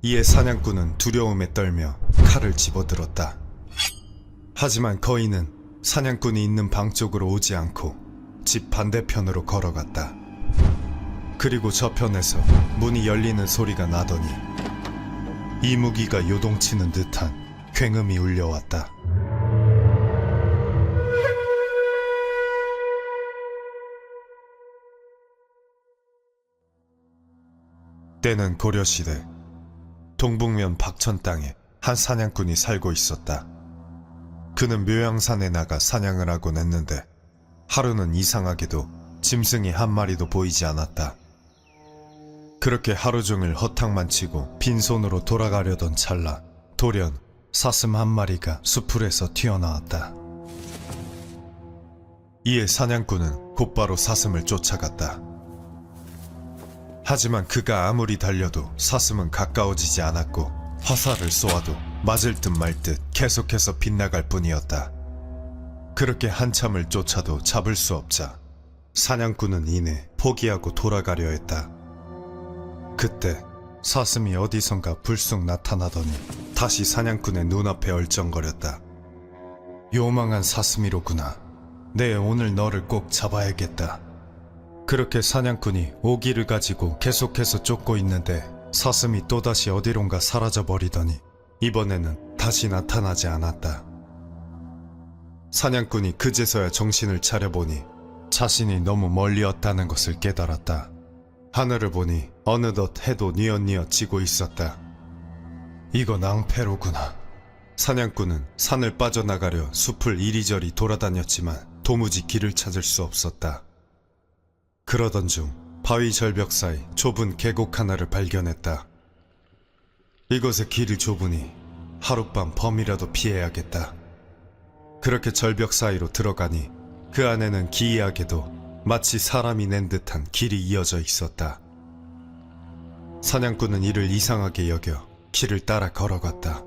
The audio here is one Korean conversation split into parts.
이에 사냥꾼은 두려움에 떨며 칼을 집어들었다. 하지만 거인은 사냥꾼이 있는 방 쪽으로 오지 않고 집 반대편으로 걸어갔다. 그리고 저편에서 문이 열리는 소리가 나더니 이무기가 요동치는 듯한 굉음이 울려왔다. 때는 고려시대 동북면 박천 땅에 한 사냥꾼이 살고 있었다. 그는 묘양산에 나가 사냥을 하곤 했는데 하루는 이상하게도 짐승이 한 마리도 보이지 않았다. 그렇게 하루 종일 허탕만 치고 빈손으로 돌아가려던 찰나 돌연 사슴 한 마리가 수풀에서 튀어나왔다. 이에 사냥꾼은 곧바로 사슴을 쫓아갔다. 하지만 그가 아무리 달려도 사슴은 가까워지지 않았고 화살을 쏘아도 맞을 듯 말 듯 계속해서 빗나갈 뿐이었다. 그렇게 한참을 쫓아도 잡을 수 없자 사냥꾼은 이내 포기하고 돌아가려 했다. 그때 사슴이 어디선가 불쑥 나타나더니 다시 사냥꾼의 눈앞에 얼쩡거렸다. 요망한 사슴이로구나. 내 오늘 너를 꼭 잡아야겠다. 그렇게 사냥꾼이 오기를 가지고 계속해서 쫓고 있는데 사슴이 또다시 어디론가 사라져버리더니 이번에는 다시 나타나지 않았다. 사냥꾼이 그제서야 정신을 차려보니 자신이 너무 멀리였다는 것을 깨달았다. 하늘을 보니 어느덧 해도 뉘엿뉘엿 지고 있었다. 이거 낭패로구나. 사냥꾼은 산을 빠져나가려 숲을 이리저리 돌아다녔지만 도무지 길을 찾을 수 없었다. 그러던 중 바위 절벽 사이 좁은 계곡 하나를 발견했다. 이곳의 길이 좁으니 하룻밤 범이라도 피해야겠다. 그렇게 절벽 사이로 들어가니 그 안에는 기이하게도 마치 사람이 낸 듯한 길이 이어져 있었다. 사냥꾼은 이를 이상하게 여겨 길을 따라 걸어갔다.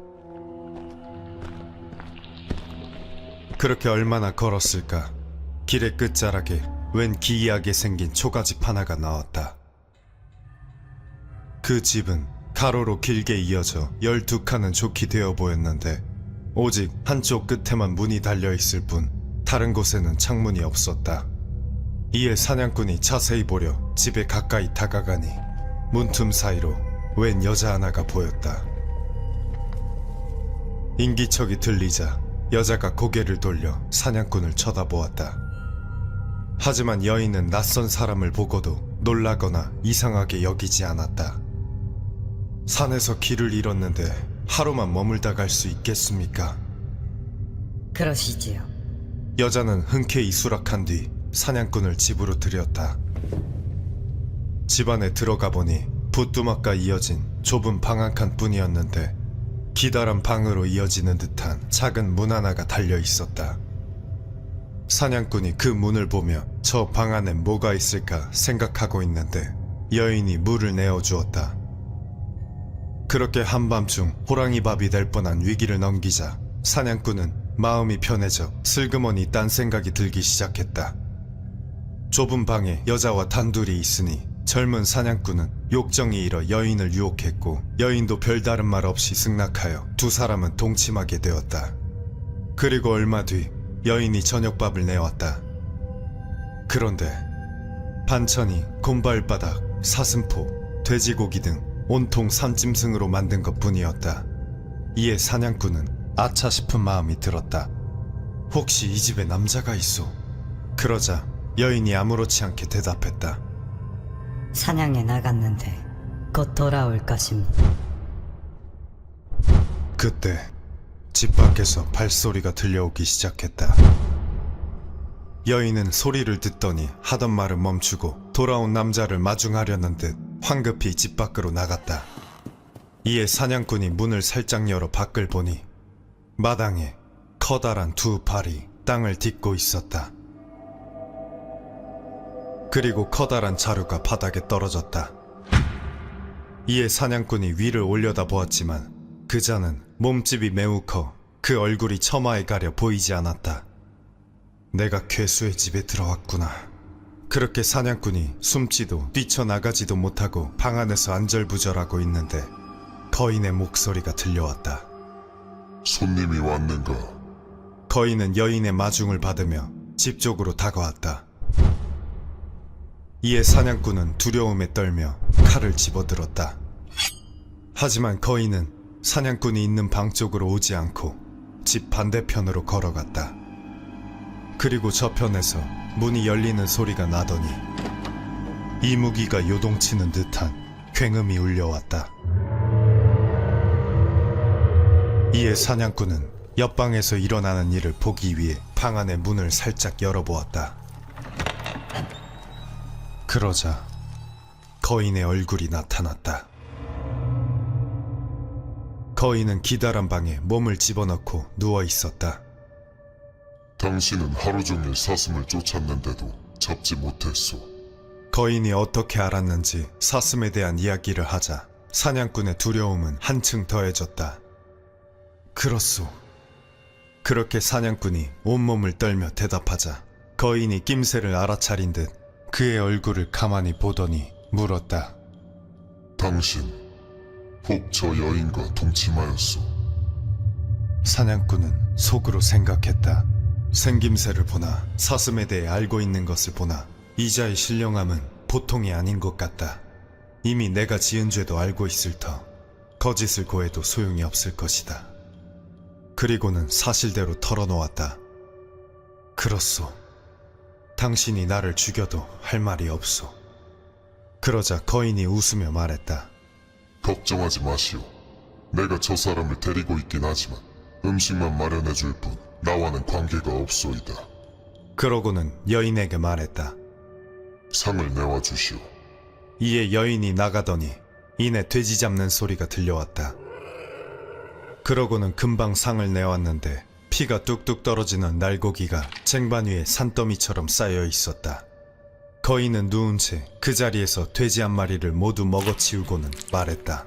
그렇게 얼마나 걸었을까? 길의 끝자락에 웬 기이하게 생긴 초가집 하나가 나왔다. 그 집은 가로로 길게 이어져 12칸은 좋게 되어 보였는데 오직 한쪽 끝에만 문이 달려있을 뿐 다른 곳에는 창문이 없었다. 이에 사냥꾼이 자세히 보려 집에 가까이 다가가니 문틈 사이로 웬 여자 하나가 보였다. 인기척이 들리자 여자가 고개를 돌려 사냥꾼을 쳐다보았다. 하지만 여인은 낯선 사람을 보고도 놀라거나 이상하게 여기지 않았다. 산에서 길을 잃었는데 하루만 머물다 갈 수 있겠습니까? 그러시지요. 여자는 흔쾌히 수락한 뒤 사냥꾼을 집으로 들였다. 집 안에 들어가 보니 부뚜막과 이어진 좁은 방 한 칸 뿐이었는데 기다란 방으로 이어지는 듯한 작은 문 하나가 달려 있었다. 사냥꾼이 그 문을 보며 저 방 안엔 뭐가 있을까 생각하고 있는데 여인이 물을 내어주었다. 그렇게 한밤중 호랑이밥이 될 뻔한 위기를 넘기자 사냥꾼은 마음이 편해져 슬그머니 딴 생각이 들기 시작했다. 좁은 방에 여자와 단둘이 있으니 젊은 사냥꾼은 욕정이 일어 여인을 유혹했고 여인도 별다른 말 없이 승낙하여 두 사람은 동침하게 되었다. 그리고 얼마 뒤 여인이 저녁밥을 내왔다. 그런데 반찬이 곰발바닥, 사슴포, 돼지고기 등 온통 산짐승으로 만든 것 뿐이었다. 이에 사냥꾼은 아차 싶은 마음이 들었다. 혹시 이 집에 남자가 있어? 그러자 여인이 아무렇지 않게 대답했다. 사냥에 나갔는데 곧 돌아올 것입니다. 그때 집 밖에서 발소리가 들려오기 시작했다. 여인은 소리를 듣더니 하던 말을 멈추고 돌아온 남자를 마중하려는 듯 황급히 집 밖으로 나갔다. 이에 사냥꾼이 문을 살짝 열어 밖을 보니 마당에 커다란 두 발이 땅을 딛고 있었다. 그리고 커다란 자루가 바닥에 떨어졌다. 이에 사냥꾼이 위를 올려다보았지만 그자는 몸집이 매우 커 그 얼굴이 처마에 가려 보이지 않았다. 내가 괴수의 집에 들어왔구나. 그렇게 사냥꾼이 숨지도 뛰쳐나가지도 못하고 방 안에서 안절부절하고 있는데 거인의 목소리가 들려왔다. 손님이 왔는가? 거인은 여인의 마중을 받으며 집 쪽으로 다가왔다. 이에 사냥꾼은 두려움에 떨며 칼을 집어들었다. 하지만 거인은 사냥꾼이 있는 방 쪽으로 오지 않고 집 반대편으로 걸어갔다. 그리고 저편에서 문이 열리는 소리가 나더니 이무기가 요동치는 듯한 굉음이 울려왔다. 이에 사냥꾼은 옆방에서 일어나는 일을 보기 위해 방 안의 문을 살짝 열어보았다. 그러자 거인의 얼굴이 나타났다. 거인은 기다란 방에 몸을 집어넣고 누워 있었다. 당신은 하루 종일 사슴을 쫓았는데도 잡지 못했소. 거인이 어떻게 알았는지 사슴에 대한 이야기를 하자 사냥꾼의 두려움은 한층 더해졌다. 그렇소. 그렇게 사냥꾼이 온몸을 떨며 대답하자 거인이 낌새를 알아차린 듯 그의 얼굴을 가만히 보더니 물었다. 당신 혹 저 여인과 동침하였소? 사냥꾼은 속으로 생각했다. 생김새를 보나 사슴에 대해 알고 있는 것을 보나 이자의 신령함은 보통이 아닌 것 같다. 이미 내가 지은 죄도 알고 있을 터 거짓을 고해도 소용이 없을 것이다. 그리고는 사실대로 털어놓았다. 그렇소. 당신이 나를 죽여도 할 말이 없소. 그러자 거인이 웃으며 말했다. 걱정하지 마시오. 내가 저 사람을 데리고 있긴 하지만 음식만 마련해 줄 뿐 나와는 관계가 없소이다. 그러고는 여인에게 말했다. 상을 내와 주시오. 이에 여인이 나가더니 이내 돼지 잡는 소리가 들려왔다. 그러고는 금방 상을 내왔는데 피가 뚝뚝 떨어지는 날고기가 쟁반 위에 산더미처럼 쌓여 있었다. 거인은 누운 채 그 자리에서 돼지 한 마리를 모두 먹어치우고는 말했다.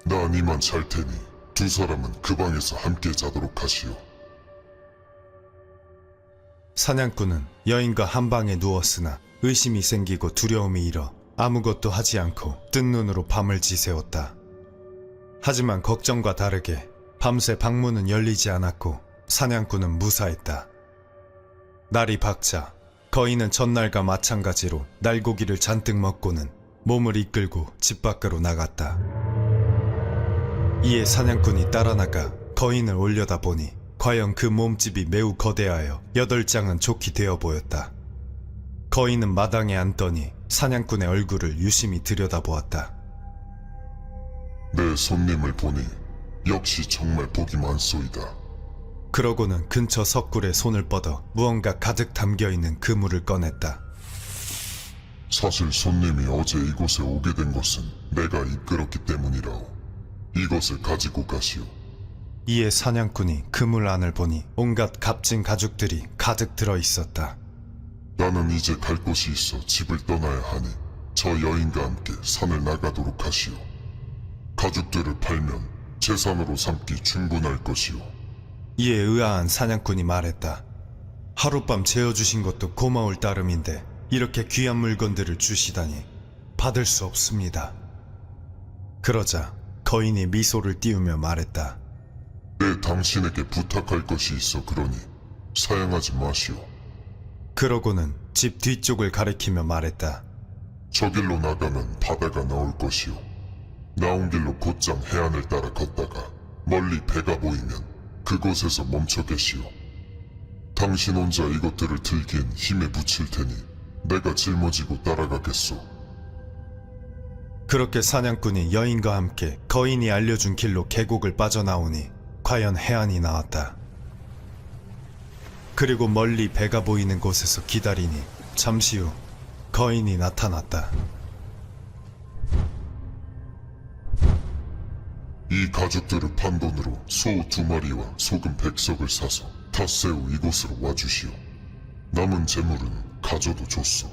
난 이만 잘 테니 두 사람은 그 방에서 함께 자도록 하시오. 사냥꾼은 여인과 한 방에 누웠으나 의심이 생기고 두려움이 일어 아무것도 하지 않고 뜬 눈으로 밤을 지새웠다. 하지만 걱정과 다르게 밤새 방문은 열리지 않았고 사냥꾼은 무사했다. 날이 밝자 거인은 전날과 마찬가지로 날고기를 잔뜩 먹고는 몸을 이끌고 집 밖으로 나갔다. 이에 사냥꾼이 따라 나가 거인을 올려다보니 과연 그 몸집이 매우 거대하여 8장은 좋게 되어 보였다. 거인은 마당에 앉더니 사냥꾼의 얼굴을 유심히 들여다보았다. 내 손님을 보니 역시 정말 복이 많소이다. 그러고는 근처 석굴에 손을 뻗어 무언가 가득 담겨있는 그물을 꺼냈다. 사실 손님이 어제 이곳에 오게 된 것은 내가 이끌었기 때문이라오. 이것을 가지고 가시오. 이에 사냥꾼이 그물 안을 보니 온갖 값진 가죽들이 가득 들어있었다. 나는 이제 갈 곳이 있어 집을 떠나야 하니 저 여인과 함께 산을 나가도록 하시오. 가죽들을 팔면 재산으로 삼기 충분할 것이오. 이에 의아한 사냥꾼이 말했다. 하룻밤 재워주신 것도 고마울 따름인데 이렇게 귀한 물건들을 주시다니 받을 수 없습니다. 그러자 거인이 미소를 띄우며 말했다. 내 당신에게 부탁할 것이 있어 그러니 사양하지 마시오. 그러고는 집 뒤쪽을 가리키며 말했다. 저길로 나가면 바다가 나올 것이오. 나온 길로 곧장 해안을 따라 걷다가 멀리 배가 보이면 그곳에서 멈춰 계시오. 당신 혼자 이것들을 들기엔 힘에 부칠 테니 내가 짊어지고 따라가겠소. 그렇게 사냥꾼이 여인과 함께 거인이 알려준 길로 계곡을 빠져나오니 과연 해안이 나왔다. 그리고 멀리 배가 보이는 곳에서 기다리니 잠시 후 거인이 나타났다. 이 가죽들을 판 돈으로 소 2마리와 소금 100석을 사서 닷새우 이곳으로 와주시오. 남은 재물은 가져도 좋소.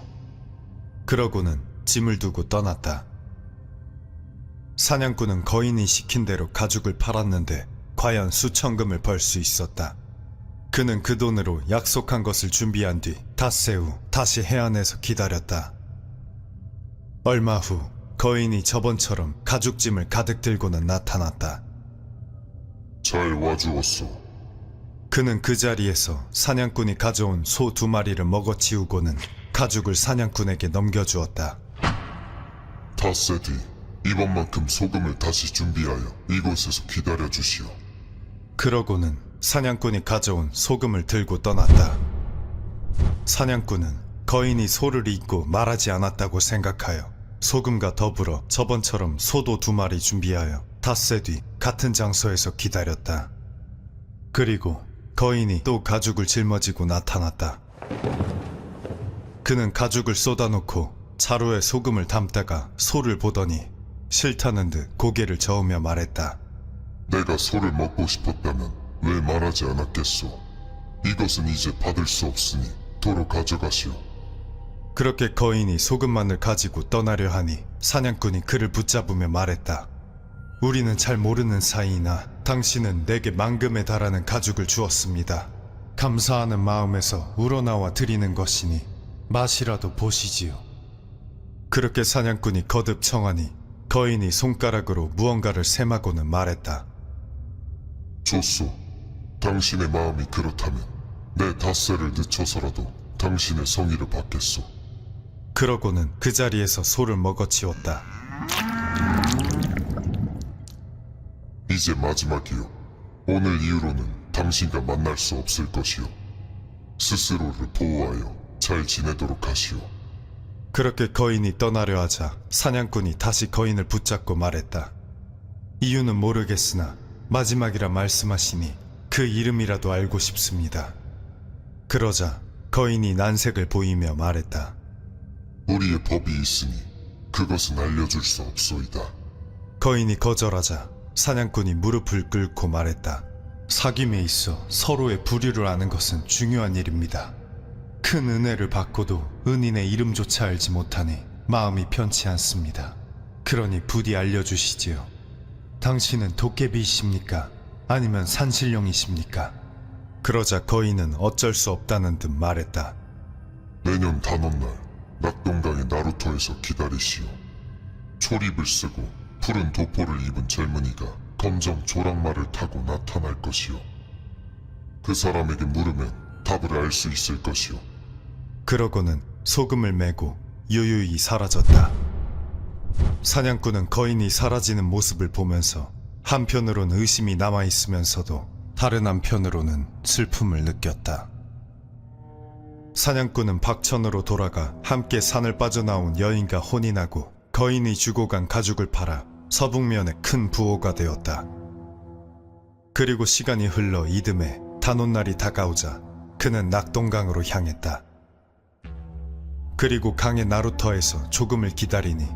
그러고는 짐을 두고 떠났다. 사냥꾼은 거인이 시킨 대로 가죽을 팔았는데 과연 수천금을 벌 수 있었다. 그는 그 돈으로 약속한 것을 준비한 뒤 닷새 후 다시 해안에서 기다렸다. 얼마 후 거인이 저번처럼 가죽짐을 가득 들고는 나타났다. 잘 와주었소. 그는 그 자리에서 사냥꾼이 가져온 소 2마리를 먹어치우고는 가죽을 사냥꾼에게 넘겨주었다. 닷새 뒤 이번만큼 소금을 다시 준비하여 이곳에서 기다려주시오. 그러고는 사냥꾼이 가져온 소금을 들고 떠났다. 사냥꾼은 거인이 소를 잊고 말하지 않았다고 생각하여 소금과 더불어 저번처럼 소도 2마리 준비하여 닷새 뒤 같은 장소에서 기다렸다. 그리고 거인이 또 가죽을 짊어지고 나타났다. 그는 가죽을 쏟아놓고 자루에 소금을 담다가 소를 보더니 싫다는 듯 고개를 저으며 말했다. 내가 소를 먹고 싶었다면 왜 말하지 않았겠소? 이것은 이제 받을 수 없으니 도로 가져가시오. 그렇게 거인이 소금만을 가지고 떠나려 하니 사냥꾼이 그를 붙잡으며 말했다. 우리는 잘 모르는 사이이나 당신은 내게 만금에 달하는 가죽을 주었습니다. 감사하는 마음에서 우러나와 드리는 것이니 맛이라도 보시지요. 그렇게 사냥꾼이 거듭 청하니 거인이 손가락으로 무언가를 셈하고는 말했다. 좋소. 당신의 마음이 그렇다면 내 닷새를 늦춰서라도 당신의 성의를 받겠소. 그러고는 그 자리에서 소를 먹어치웠다. 이제 마지막이요. 오늘 이후로는 당신과 만날 수 없을 것이요. 스스로를 보호하여 잘 지내도록 하시오. 그렇게 거인이 떠나려 하자 사냥꾼이 다시 거인을 붙잡고 말했다. 이유는 모르겠으나 마지막이라 말씀하시니 그 이름이라도 알고 싶습니다. 그러자 거인이 난색을 보이며 말했다. 우리의 법이 있으니 그것은 알려줄 수 없소이다. 거인이 거절하자 사냥꾼이 무릎을 꿇고 말했다. 사귐에 있어 서로의 부류를 아는 것은 중요한 일입니다. 큰 은혜를 받고도 은인의 이름조차 알지 못하니 마음이 편치 않습니다. 그러니 부디 알려주시지요. 당신은 도깨비이십니까? 아니면 산신령이십니까? 그러자 거인은 어쩔 수 없다는 듯 말했다. 내년 단오날 낙동강의 나루터에서 기다리시오. 초립을 쓰고 푸른 도포를 입은 젊은이가 검정 조랑말을 타고 나타날 것이오. 그 사람에게 물으면 답을 알 수 있을 것이오. 그러고는 소금을 메고 유유히 사라졌다. 사냥꾼은 거인이 사라지는 모습을 보면서 한편으로는 의심이 남아있으면서도 다른 한편으로는 슬픔을 느꼈다. 사냥꾼은 박천으로 돌아가 함께 산을 빠져나온 여인과 혼인하고 거인이 주고 간 가죽을 팔아 서북면에 큰 부호가 되었다. 그리고 시간이 흘러 이듬해 단오날이 다가오자 그는 낙동강으로 향했다. 그리고 강의 나루터에서 조금을 기다리니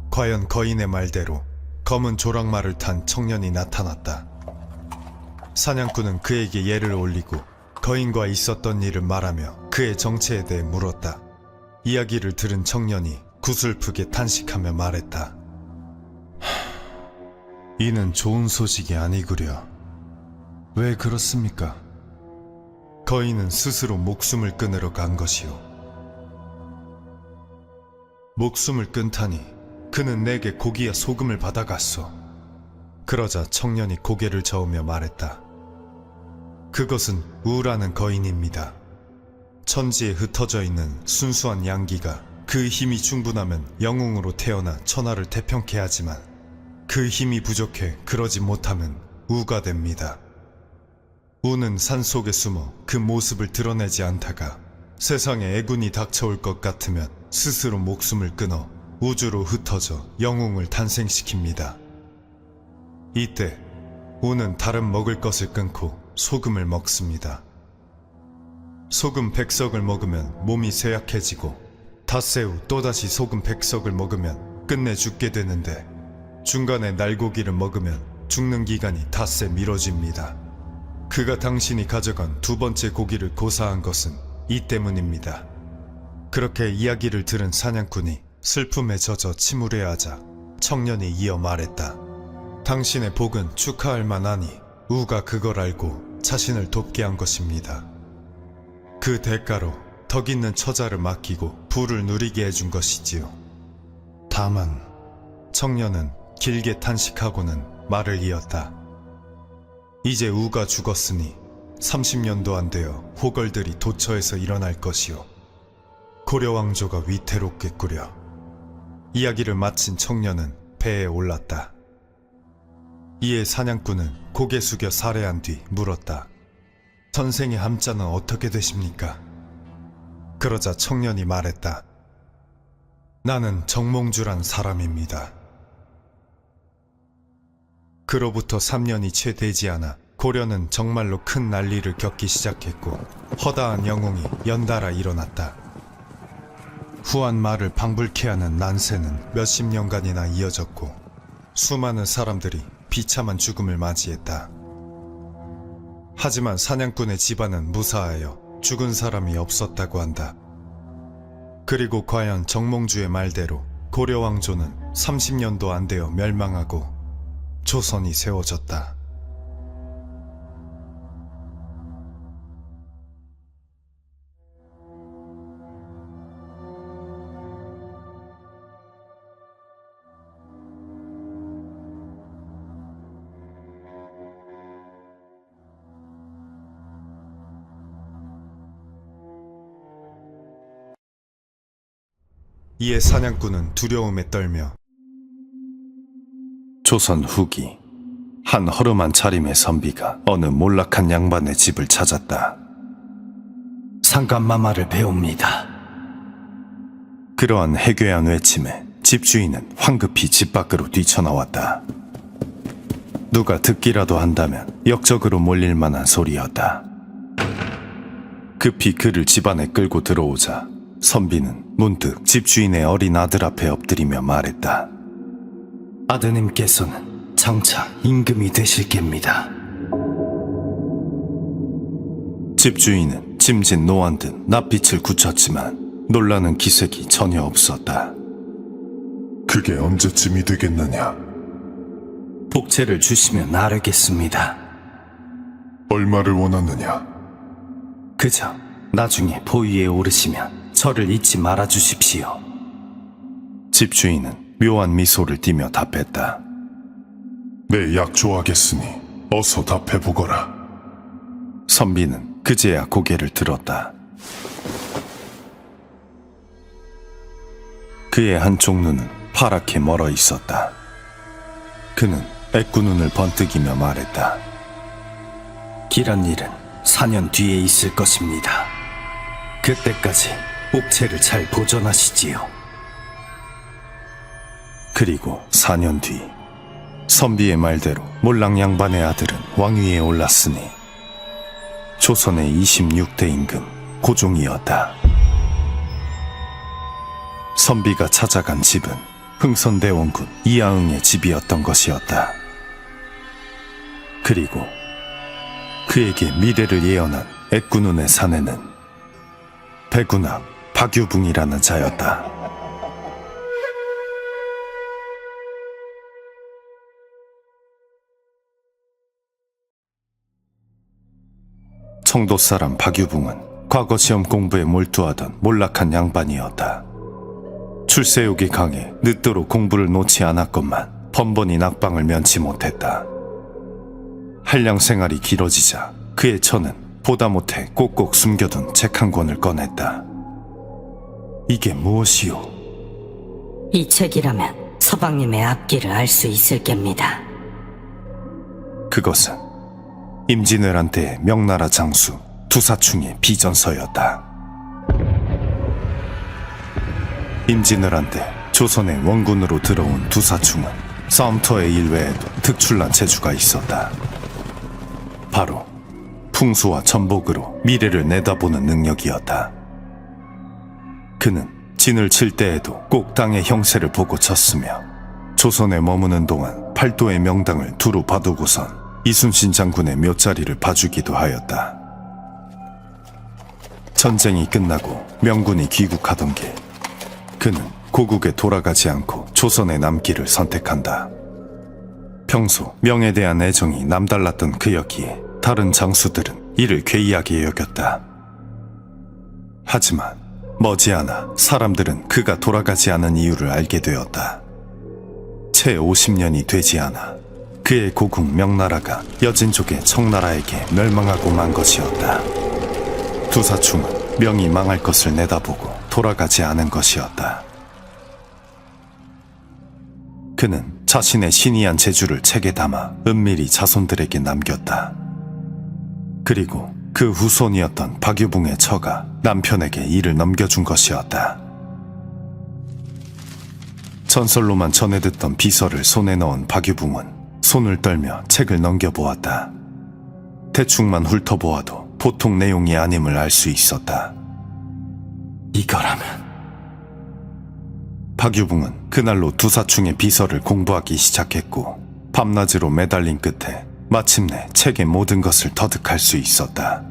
과연 거인의 말대로 검은 조랑말을 탄 청년이 나타났다. 사냥꾼은 그에게 예를 올리고 거인과 있었던 일을 말하며 그의 정체에 대해 물었다. 이야기를 들은 청년이 구슬프게 탄식하며 말했다. 이는 좋은 소식이 아니구려. 왜 그렇습니까? 거인은 스스로 목숨을 끊으러 간 것이오. 목숨을 끊다니 그는 내게 고기와 소금을 받아갔소. 그러자 청년이 고개를 저으며 말했다. 그것은 우라는 거인입니다. 천지에 흩어져 있는 순수한 양기가 그 힘이 충분하면 영웅으로 태어나 천하를 태평케 하지만 그 힘이 부족해 그러지 못하면 우가 됩니다. 우는 산속에 숨어 그 모습을 드러내지 않다가 세상에 애군이 닥쳐올 것 같으면 스스로 목숨을 끊어 우주로 흩어져 영웅을 탄생시킵니다. 이때 우는 다른 먹을 것을 끊고 소금을 먹습니다. 소금 100석을 먹으면 몸이 쇠약해지고 닷새 후 또다시 소금 100석을 먹으면 끝내 죽게 되는데 중간에 날고기를 먹으면 죽는 기간이 닷새 미뤄집니다. 그가 당신이 가져간 두 번째 고기를 고사한 것은 이 때문입니다. 그렇게 이야기를 들은 사냥꾼이 슬픔에 젖어 침울해하자 청년이 이어 말했다. 당신의 복은 축하할 만하니 우가 그걸 알고 자신을 돕게 한 것입니다. 그 대가로 덕 있는 처자를 맡기고 부를 누리게 해준 것이지요. 다만 청년은 길게 탄식하고는 말을 이었다. 이제 우가 죽었으니 30년도 안 되어 호걸들이 도처에서 일어날 것이요. 고려 왕조가 위태롭겠구려. 이야기를 마친 청년은 배에 올랐다. 이에 사냥꾼은 고개 숙여 살해한 뒤 물었다. 선생의 함자는 어떻게 되십니까? 그러자 청년이 말했다. 나는 정몽주란 사람입니다. 그로부터 3년이 채 되지 않아 고려는 정말로 큰 난리를 겪기 시작했고 허다한 영웅이 연달아 일어났다. 후한 말을 방불케 하는 난세는 몇십 년간이나 이어졌고 수많은 사람들이 비참한 죽음을 맞이했다. 하지만 사냥꾼의 집안은 무사하여 죽은 사람이 없었다고 한다. 그리고 과연 정몽주의 말대로 고려 왕조는 30년도 안 되어 멸망하고 조선이 세워졌다. 이에 사냥꾼은 두려움에 떨며 조선 후기 한 허름한 차림의 선비가 어느 몰락한 양반의 집을 찾았다. 상감마마를 배웁니다. 그러한 해괴한 외침에 집주인은 황급히 집 밖으로 뛰쳐나왔다. 누가 듣기라도 한다면 역적으로 몰릴 만한 소리였다. 급히 그를 집 안에 끌고 들어오자 선비는 문득 집주인의 어린 아들 앞에 엎드리며 말했다. 아드님께서는 장차 임금이 되실 겁니다. 집주인은 짐진 노안 듯 낯빛을 굳혔지만 놀라는 기색이 전혀 없었다. 그게 언제쯤이 되겠느냐? 복채를 주시면 나르겠습니다. 얼마를 원하느냐? 그저 나중에 보위에 오르시면 저를 잊지 말아 주십시오. 집주인은 묘한 미소를 띠며 답했다. 내 약조하겠으니 어서 답해보거라. 선비는 그제야 고개를 들었다. 그의 한쪽 눈은 파랗게 멀어 있었다. 그는 애꾸눈을 번뜩이며 말했다. 길한 일은 4년 뒤에 있을 것입니다. 그때까지 복채를 잘 보존하시지요. 그리고 4년 뒤 선비의 말대로 몰락 양반의 아들은 왕위에 올랐으니 조선의 26대 임금 고종이었다. 선비가 찾아간 집은 흥선대원군 이하응의 집이었던 것이었다. 그리고 그에게 미래를 예언한 애꾸눈의 사내는 백운학 박유붕이라는 자였다. 청도 사람 박유붕은 과거 시험 공부에 몰두하던 몰락한 양반이었다. 출세욕이 강해 늦도록 공부를 놓지 않았건만 번번이 낙방을 면치 못했다. 한량 생활이 길어지자 그의 처는 보다 못해 꼭꼭 숨겨둔 책 한 권을 꺼냈다. 이게 무엇이오? 이 책이라면 서방님의 앞길을 알 수 있을 겁니다. 그것은 임진왜란 때 명나라 장수 두사충의 비전서였다. 임진왜란 때 조선의 원군으로 들어온 두사충은 싸움터의 일외에도 특출난 재주가 있었다. 바로 풍수와 전복으로 미래를 내다보는 능력이었다. 그는 진을 칠 때에도 꼭 땅의 형세를 보고 쳤으며 조선에 머무는 동안 팔도의 명당을 두루 봐두고선 이순신 장군의 묘자리를 봐주기도 하였다. 전쟁이 끝나고 명군이 귀국하던 길, 그는 고국에 돌아가지 않고 조선에 남기를 선택한다. 평소 명에 대한 애정이 남달랐던 그였기에 다른 장수들은 이를 괴이하게 여겼다. 하지만 머지않아 사람들은 그가 돌아가지 않은 이유를 알게 되었다. 채 50년이 되지 않아 그의 고국 명나라가 여진족의 청나라에게 멸망하고 만 것이었다. 두사충은 명이 망할 것을 내다보고 돌아가지 않은 것이었다. 그는 자신의 신이한 재주를 책에 담아 은밀히 자손들에게 남겼다. 그리고 그 후손이었던 박유붕의 처가 남편에게 이를 넘겨준 것이었다. 전설로만 전해 듣던 비서를 손에 넣은 박유붕은 손을 떨며 책을 넘겨보았다. 대충만 훑어보아도 보통 내용이 아님을 알 수 있었다. 이거라면 박유붕은 그날로 두사충의 비서를 공부하기 시작했고 밤낮으로 매달린 끝에 마침내 책의 모든 것을 터득할 수 있었다.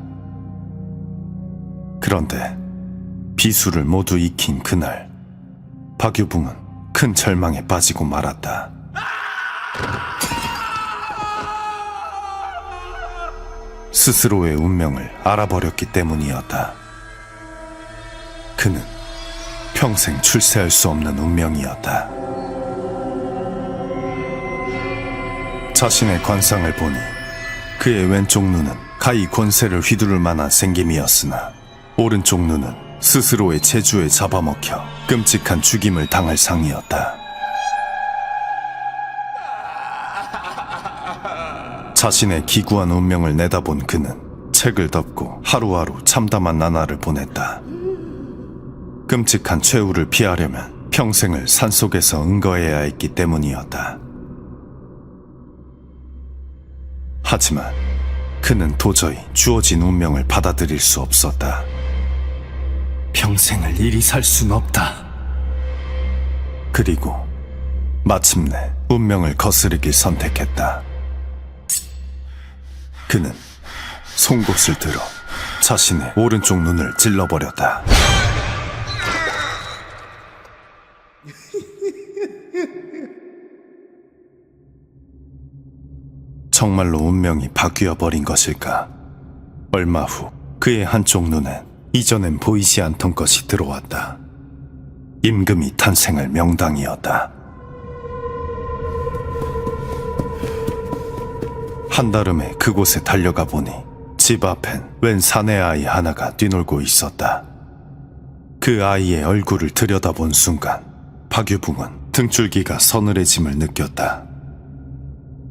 그런데 비수를 모두 익힌 그날 박유붕은 큰 절망에 빠지고 말았다. 스스로의 운명을 알아버렸기 때문이었다. 그는 평생 출세할 수 없는 운명이었다. 자신의 관상을 보니 그의 왼쪽 눈은 가히 권세를 휘두를 만한 생김이었으나 오른쪽 눈은 스스로의 재주에 잡아먹혀 끔찍한 죽임을 당할 상이었다. 자신의 기구한 운명을 내다본 그는 책을 덮고 하루하루 참담한 나날을 보냈다. 끔찍한 최후를 피하려면 평생을 산속에서 응거해야 했기 때문이었다. 하지만 그는 도저히 주어진 운명을 받아들일 수 없었다. 평생을 이리 살 순 없다. 그리고 마침내 운명을 거스르길 선택했다. 그는 송곳을 들어 자신의 오른쪽 눈을 찔러버렸다. 정말로 운명이 바뀌어 버린 것일까? 얼마 후 그의 한쪽 눈엔 이전엔 보이지 않던 것이 들어왔다. 임금이 탄생할 명당이었다. 한달음에 그곳에 달려가 보니 집 앞엔 웬 사내 아이 하나가 뛰놀고 있었다. 그 아이의 얼굴을 들여다본 순간 박유붕은 등줄기가 서늘해짐을 느꼈다.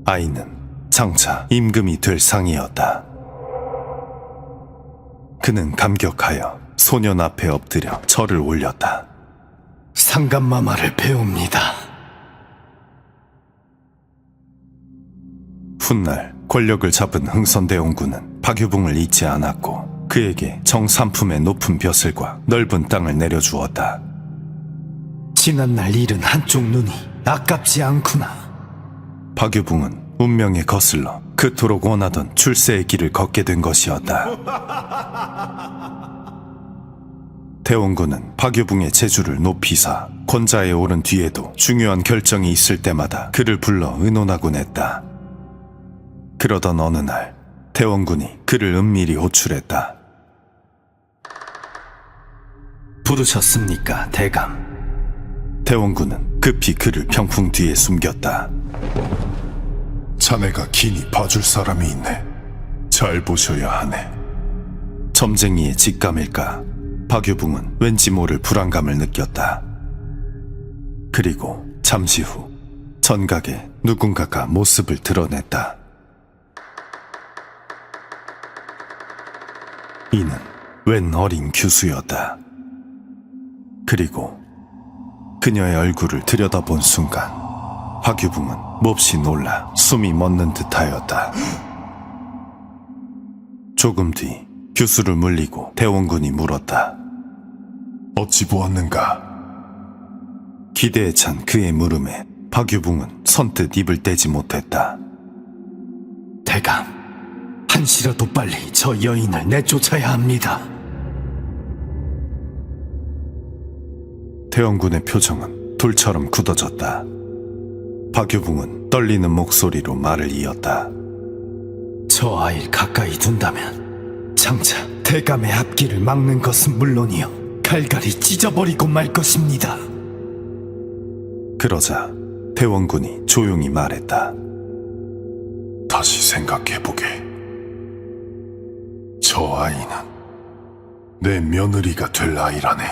아이는 장차 임금이 될 상이었다. 그는 감격하여 소년 앞에 엎드려 절을 올렸다. 상감마마를 배웁니다. 훗날 권력을 잡은 흥선대원군은 박유붕을 잊지 않았고 그에게 정삼품의 높은 벼슬과 넓은 땅을 내려주었다. 지난날 잃은 한쪽 눈이 아깝지 않구나. 박유붕은 운명에 거슬러 그토록 원하던 출세의 길을 걷게 된 것이었다. 대원군은 박유붕의 재주를 높이사 권자에 오른 뒤에도 중요한 결정이 있을 때마다 그를 불러 의논하곤 했다. 그러던 어느 날 대원군이 그를 은밀히 호출했다. 부르셨습니까, 대감? 대원군은 급히 그를 병풍 뒤에 숨겼다. 자네가 기니 봐줄 사람이 있네. 잘 보셔야 하네. 점쟁이의 직감일까? 박유붕은 왠지 모를 불안감을 느꼈다. 그리고 잠시 후 전각에 누군가가 모습을 드러냈다. 이는 웬 어린 규수였다. 그리고 그녀의 얼굴을 들여다본 순간 박유붕은 몹시 놀라 숨이 멎는 듯하였다. 조금 뒤 규수를 물리고 대원군이 물었다. 어찌 보았는가? 기대에 찬 그의 물음에 박유붕은 선뜻 입을 떼지 못했다. 대감, 한시라도 빨리 저 여인을 내쫓아야 합니다. 대원군의 표정은 돌처럼 굳어졌다. 박유붕은 떨리는 목소리로 말을 이었다. 저 아이를 가까이 둔다면 장차 대감의 앞길을 막는 것은 물론이요 갈갈이 찢어버리고 말 것입니다. 그러자 대원군이 조용히 말했다. 다시 생각해보게. 저 아이는 내 며느리가 될 아이라네.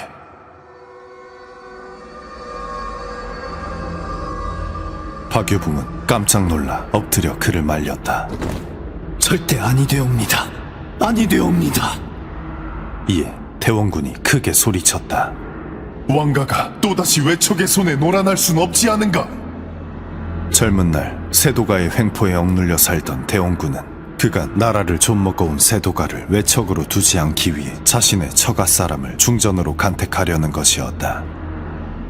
박유붕은 깜짝 놀라 엎드려 그를 말렸다. 절대 아니되옵니다. 아니되옵니다. 이에 대원군이 크게 소리쳤다. 왕가가 또다시 외척의 손에 놀아날 순 없지 않은가? 젊은 날 세도가의 횡포에 억눌려 살던 대원군은 그가 나라를 좀먹어온 세도가를 외척으로 두지 않기 위해 자신의 처가 사람을 중전으로 간택하려는 것이었다.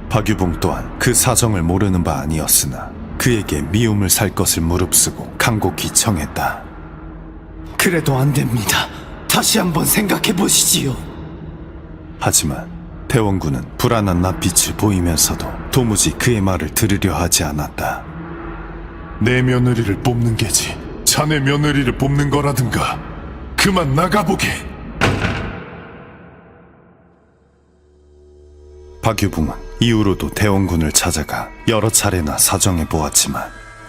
박유붕 또한 그 사정을 모르는 바 아니었으나 그에게 미움을 살 것을 무릅쓰고 간곡히 청했다. 그래도 안 됩니다. 다시 한번 생각해 보시지요. 하지만 대원군은 불안한 낯빛을 보이면서도 도무지 그의 말을 들으려 하지 않았다. 내 며느리를 뽑는 게지 자네 며느리를 뽑는 거라든가. 그만 나가보게. 박유붕은 이후로도 대원군을 찾아가 여러 차례나 사정해 보았지만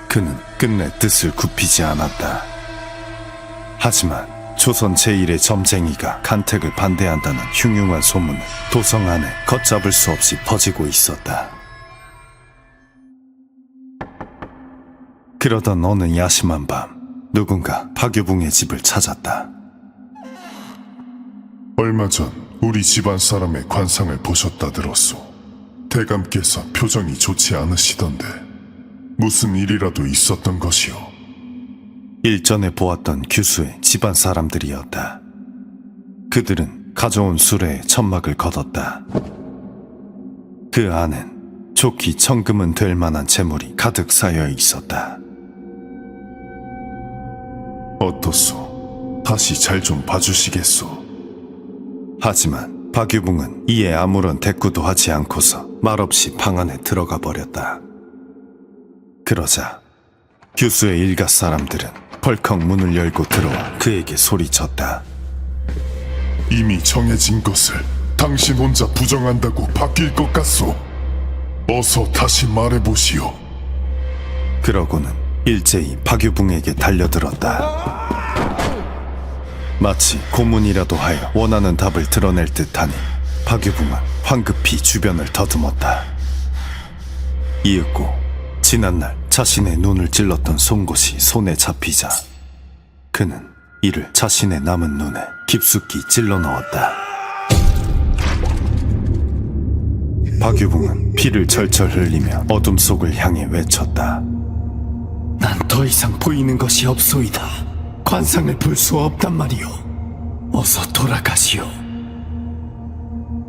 그는 끝내 뜻을 굽히지 않았다. 하지만 조선 제1의 점쟁이가 간택을 반대한다는 흉흉한 소문은 도성 안에 걷잡을 수 없이 퍼지고 있었다. 그러던 어느 야심한 밤 누군가 박유붕의 집을 찾았다. 얼마 전 우리 집안 사람의 관상을 보셨다 들었소. 대감께서 표정이 좋지 않으시던데 무슨 일이라도 있었던 것이오? 일전에 보았던 규수의 집안 사람들이었다. 그들은 가져온 수레에 천막을 걷었다. 그 안엔 좋기 천금은 될 만한 재물이 가득 쌓여 있었다. 어떻소? 다시 잘 좀 봐주시겠소? 하지만 박유붕은 이에 아무런 대꾸도 하지 않고서 말없이 방 안에 들어가 버렸다. 그러자 규수의 일가 사람들은 벌컥 문을 열고 들어와 그에게 소리쳤다. 이미 정해진 것을 당신 혼자 부정한다고 바뀔 것 같소. 어서 다시 말해보시오. 그러고는 일제히 박유붕에게 달려들었다. 마치 고문이라도 하여 원하는 답을 드러낼 듯하니 박유붕은 황급히 주변을 더듬었다. 이윽고 지난날 자신의 눈을 찔렀던 송곳이 손에 잡히자 그는 이를 자신의 남은 눈에 깊숙이 찔러 넣었다. 박유붕은 피를 절절 흘리며 어둠 속을 향해 외쳤다. 난 더 이상 보이는 것이 없소이다. 관상을 볼 수 없단 말이오. 어서 돌아가시오.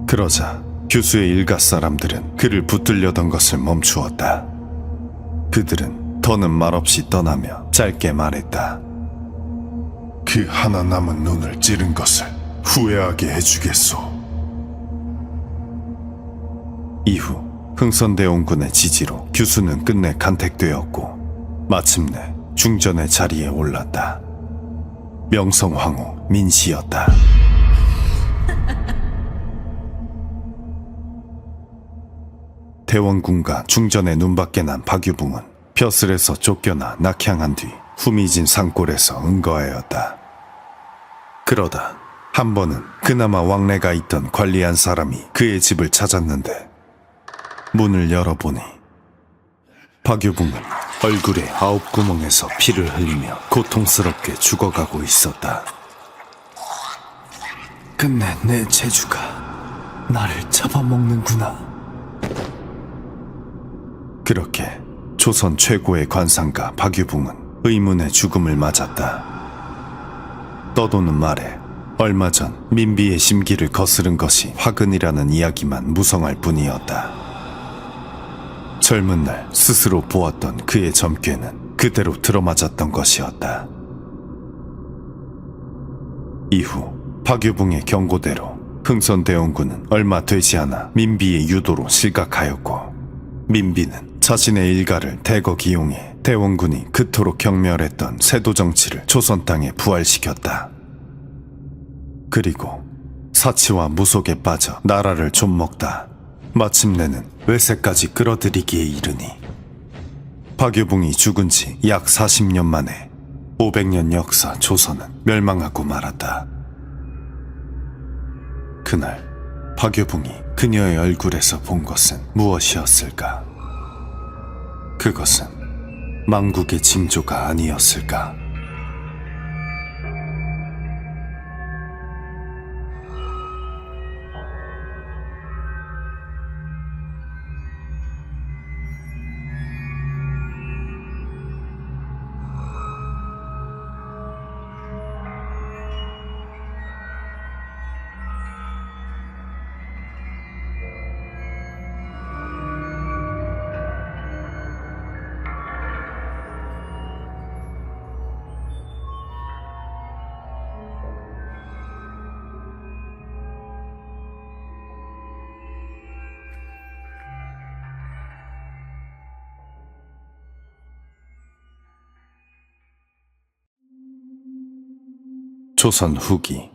그러자 규수의 일가 사람들은 그를 붙들려던 것을 멈추었다. 그들은 더는 말없이 떠나며 짧게 말했다. 그 하나 남은 눈을 찌른 것을 후회하게 해주겠소. 이후 흥선대원군의 지지로 규수는 끝내 간택되었고 마침내 중전의 자리에 올랐다. 명성황후 민씨였다. 대원군과 중전의 눈밖에 난 박유붕은 벼슬에서 쫓겨나 낙향한 뒤 후미진 산골에서 은거하였다. 그러다 한 번은 그나마 왕래가 있던 관리한 사람이 그의 집을 찾았는데 문을 열어보니 박유붕은 얼굴에 9구멍에서 피를 흘리며 고통스럽게 죽어가고 있었다. 끝내 내 재주가 나를 잡아먹는구나. 그렇게 조선 최고의 관상가 박유붕은 의문의 죽음을 맞았다. 떠도는 말에 얼마 전 민비의 심기를 거스른 것이 화근이라는 이야기만 무성할 뿐이었다. 젊은 날 스스로 보았던 그의 점괘는 그대로 들어맞았던 것이었다. 이후 박유붕의 경고대로 흥선대원군은 얼마 되지 않아 민비의 유도로 실각하였고 민비는 자신의 일가를 대거 기용해 대원군이 그토록 경멸했던 세도 정치를 조선 땅에 부활시켰다. 그리고 사치와 무속에 빠져 나라를 좀먹다 마침내는 외세까지 끌어들이기에 이르니 박유붕이 죽은 지 약 40년 만에 500년 역사 조선은 멸망하고 말았다. 그날 박유붕이 그녀의 얼굴에서 본 것은 무엇이었을까? 그것은 망국의 징조가 아니었을까? 조선 후기